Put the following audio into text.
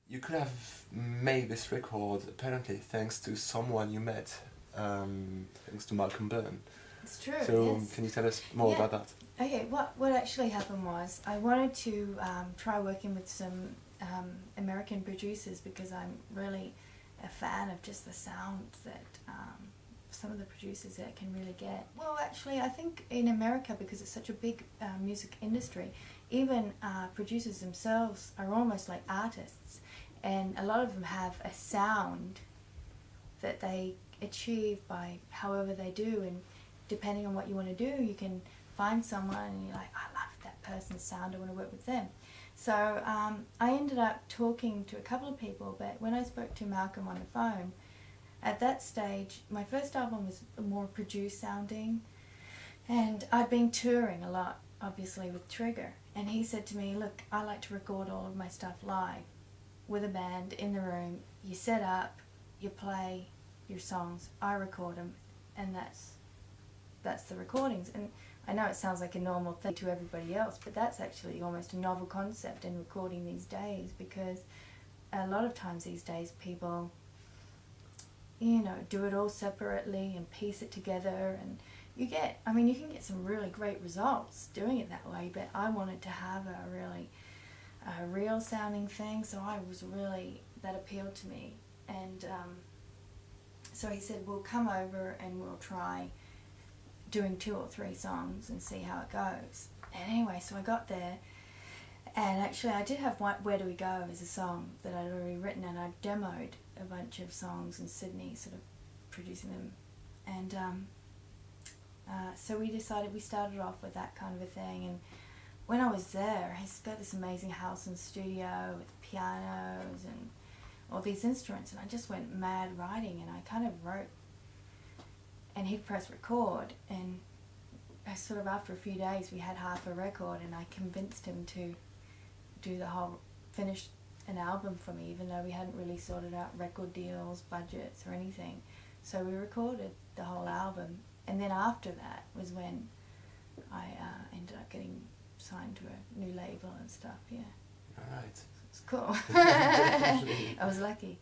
You could have made this record apparently thanks to someone you met, thanks to Malcolm Byrne. It's true. So yes. can you tell us more Yeah. about that? Okay, what actually happened was I wanted to try working with some American producers because I'm really a fan of just the sound that some of the producers there can really get. Well, actually, I think in America, because it's such a big music industry, even producers themselves are almost like artists, and a lot of them have a sound that they achieve by however they do, and depending on what you want to do, you can find someone and you're like, I love that person's sound, I want to work with them. So I ended up talking to a couple of people, but when I spoke to Malcolm on the phone, at that stage, my first album was more produced sounding, and I'd been touring a lot, obviously, with Trigger, and he said to me, look, I like to record all of my stuff live with a band in the room. You set up, you play your songs, I record them, and that's the recordings. And I know it sounds like a normal thing to everybody else, but that's actually almost a novel concept in recording these days, because a lot of times these days people, you know, do it all separately and piece it together, and you can get some really great results doing it that way, but I wanted to have a real sounding thing, so that appealed to me. And so he said, we'll come over and we'll try doing 2 or 3 songs and see how it goes. And anyway, so I got there, and actually I did have Where Do We Go as a song that I'd already written, and I demoed a bunch of songs in Sydney, sort of producing them. And so we started off with that kind of a thing. And when I was there, he's got this amazing house and studio with pianos and all these instruments, and I just went mad writing, and I kind of wrote, and he'd press record, and sort of after a few days we had half a record, and I convinced him to finish an album for me, even though we hadn't really sorted out record deals, budgets or anything. So we recorded the whole album, and then after that was when I ended up getting signed to a new label and stuff. Yeah. All right. It's cool. I was lucky.